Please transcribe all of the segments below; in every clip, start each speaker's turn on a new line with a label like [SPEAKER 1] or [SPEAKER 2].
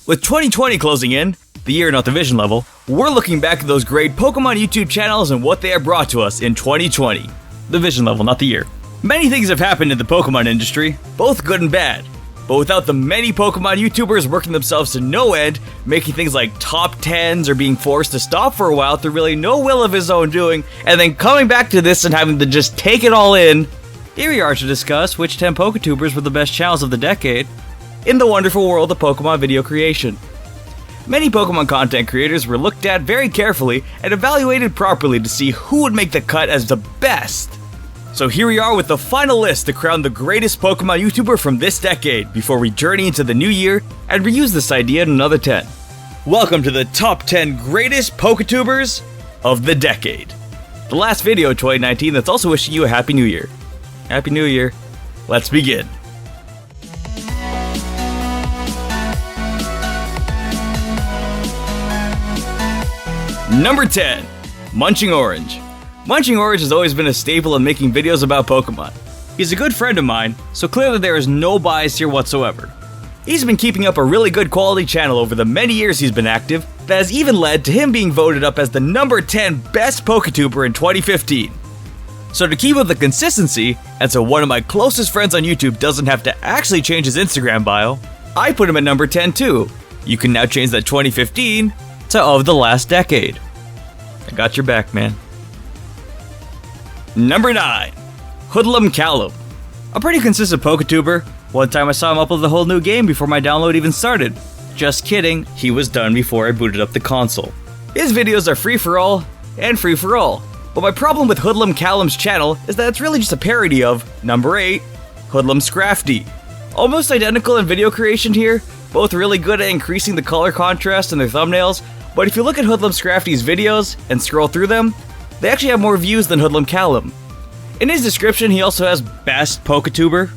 [SPEAKER 1] With 2020 closing in, the year not the vision level, we're looking back at those great Pokemon YouTube channels and what they have brought to us in 2020. The vision level, not the year. Many things have happened in the Pokemon industry, both good and bad. But without the many Pokemon YouTubers working themselves to no end, making things like top 10s or being forced to stop for a while through really no will of his own doing, and then coming back to this and having to just take it all in, here we are to discuss which 10 Poketubers were the best channels of the decade in the wonderful world of Pokemon video creation. Many Pokemon content creators were looked at very carefully and evaluated properly to see who would make the cut as the best. So here we are with the final list to crown the greatest Pokemon YouTuber from this decade before we journey into the new year and reuse this idea in another 10. Welcome to the top 10 greatest Poketubers of the decade. The last video of 2019 that's also wishing you a Happy New Year. Happy New Year. Let's begin. Number 10. Munching Orange. Munching Orange has always been a staple in making videos about Pokemon. He's a good friend of mine, so clearly there is no bias here whatsoever. He's been keeping up a really good quality channel over the many years he's been active, that has even led to him being voted up as the number 10 best Poketuber in 2015. So to keep up the consistency, and so one of my closest friends on YouTube doesn't have to actually change his Instagram bio, I put him at number 10 too. You can now change that 2015 to of the last decade. I got your back, man. Number 9. Hoodlum Callum. A pretty consistent Poketuber. One time I saw him upload the whole new game before my download even started. Just kidding, he was done before I booted up the console. His videos are free for all, and free for all. But my problem with Hoodlum Callum's channel is that it's really just a parody of number 8, Hoodlum Scrafty. Almost identical in video creation here, both really good at increasing the color contrast in their thumbnails, but if you look at Hoodlum Scrafty's videos and scroll through them, they actually have more views than Hoodlum Callum. In his description, he also has Best Poketuber.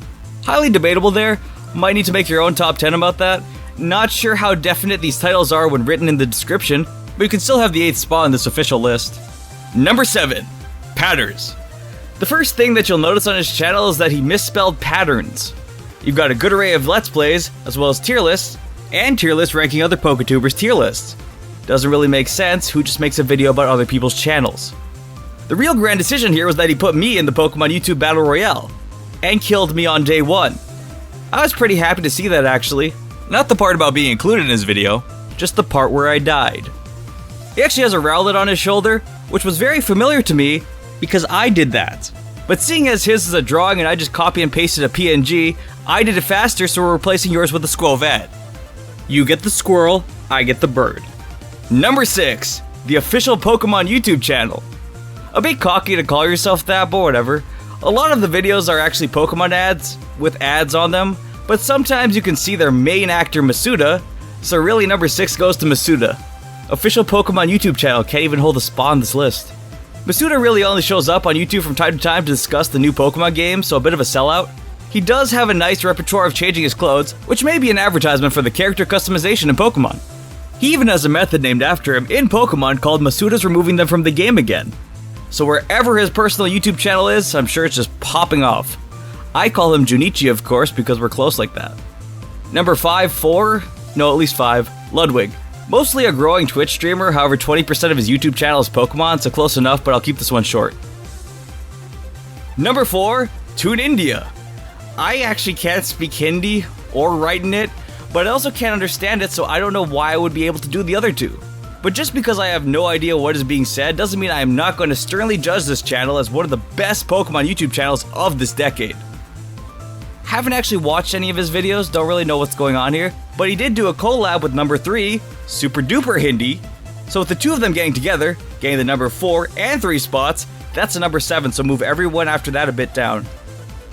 [SPEAKER 1] Highly debatable there, might need to make your own top 10 about that. Not sure how definite these titles are when written in the description, but you can still have the 8th spot in this official list. Number 7. Patterns. The first thing that you'll notice on his channel is that he misspelled patterns. You've got a good array of Let's Plays, as well as tier lists, and tier lists ranking other Poketubers' tier lists. Doesn't really make sense, who just makes a video about other people's channels? The real grand decision here was that he put me in the Pokemon YouTube Battle Royale, and killed me on day 1. I was pretty happy to see that actually. Not the part about being included in his video, just the part where I died. He actually has a Rowlet on his shoulder, which was very familiar to me because I did that. But seeing as his is a drawing and I just copy and pasted a PNG, I did it faster, so we're replacing yours with a Squovette. You get the squirrel, I get the bird. Number 6. The official Pokemon YouTube channel. A bit cocky to call yourself that, but whatever. A lot of the videos are actually Pokemon ads, with ads on them, but sometimes you can see their main actor Masuda, so really number 6 goes to Masuda. Official Pokemon YouTube channel can't even hold a spot on this list. Masuda really only shows up on YouTube from time to time to discuss the new Pokemon game, so a bit of a sellout. He does have a nice repertoire of changing his clothes, which may be an advertisement for the character customization in Pokemon. He even has a method named after him in Pokemon called Masuda's removing them from the game again. So wherever his personal YouTube channel is, I'm sure it's just popping off. I call him Junichi, of course, because we're close like that. Number 5, at least 5, Ludwig. Mostly a growing Twitch streamer, however 20% of his YouTube channel is Pokemon, so close enough, but I'll keep this one short. Number 4, Toon India. I actually can't speak Hindi or write in it, but I also can't understand it, so I don't know why I would be able to do the other two. But just because I have no idea what is being said doesn't mean I am not going to sternly judge this channel as one of the best Pokemon YouTube channels of this decade. Haven't actually watched any of his videos, don't really know what's going on here, but he did do a collab with number 3, Super Duper Hindi. So with the two of them getting together, getting the number 4 and 3 spots, that's the number 7, so move everyone after that a bit down.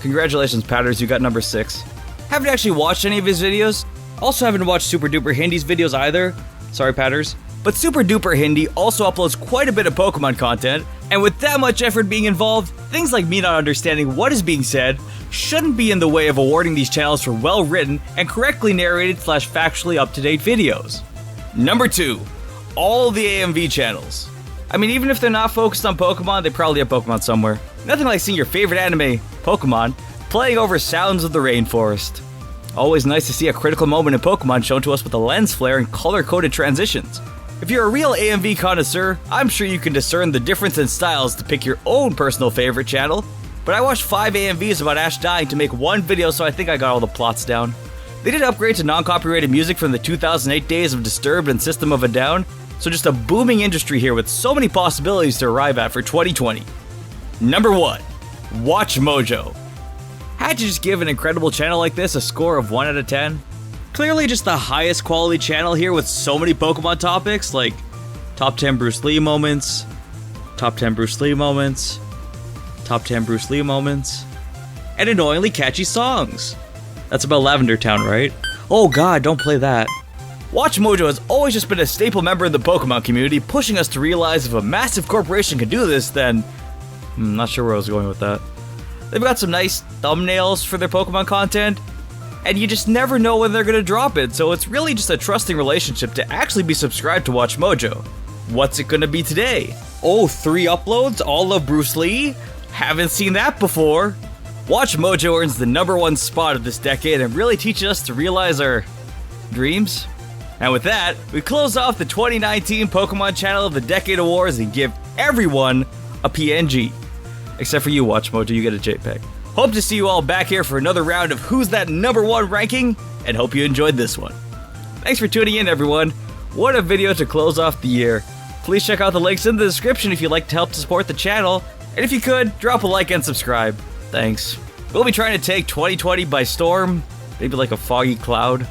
[SPEAKER 1] Congratulations, Patters, you got number 6. Haven't actually watched any of his videos. Also haven't watched Super Duper Hindi's videos either. Sorry, Patters. But Super Duper Hindi also uploads quite a bit of Pokemon content, and with that much effort being involved, things like me not understanding what is being said shouldn't be in the way of awarding these channels for well-written and correctly narrated / factually up-to-date videos. Number 2. All the AMV channels. I mean, even if they're not focused on Pokemon, they probably have Pokemon somewhere. Nothing like seeing your favorite anime, Pokemon, playing over sounds of the rainforest. Always nice to see a critical moment in Pokemon shown to us with a lens flare and color-coded transitions. If you're a real AMV connoisseur, I'm sure you can discern the difference in styles to pick your own personal favorite channel, but I watched 5 AMVs about Ash dying to make one video, so I think I got all the plots down. They did upgrade to non-copyrighted music from the 2008 days of Disturbed and System of a Down, so just a booming industry here with so many possibilities to arrive at for 2020. Number 1. WatchMojo. Had to just give an incredible channel like this a score of 1 out of 10? Clearly just the highest quality channel here with so many Pokemon topics like top 10 Bruce Lee moments, top 10 Bruce Lee moments, top 10 Bruce Lee moments, and annoyingly catchy songs. That's about Lavender Town, right? Oh god, don't play that. WatchMojo has always just been a staple member of the Pokemon community, pushing us to realize if a massive corporation can do this, then... I'm not sure where I was going with that. They've got some nice thumbnails for their Pokemon content, and you just never know when they're gonna drop it, so it's really just a trusting relationship to actually be subscribed to WatchMojo. What's it gonna be today? Oh, 3 uploads, all of Bruce Lee? Haven't seen that before. WatchMojo earns the #1 spot of this decade and really teaches us to realize our dreams. And with that, we close off the 2019 Pokemon Channel of the Decade Awards and give everyone a PNG. Except for you, WatchMojo, you get a JPEG. Hope to see you all back here for another round of Who's That #1 ranking, and hope you enjoyed this one. Thanks for tuning in, everyone. What a video to close off the year. Please check out the links in the description if you'd like to help to support the channel, and if you could, drop a like and subscribe. Thanks. We'll be trying to take 2020 by storm, maybe like a foggy cloud.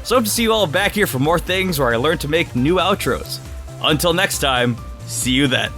[SPEAKER 1] So hope to see you all back here for more things where I learn to make new outros. Until next time, see you then.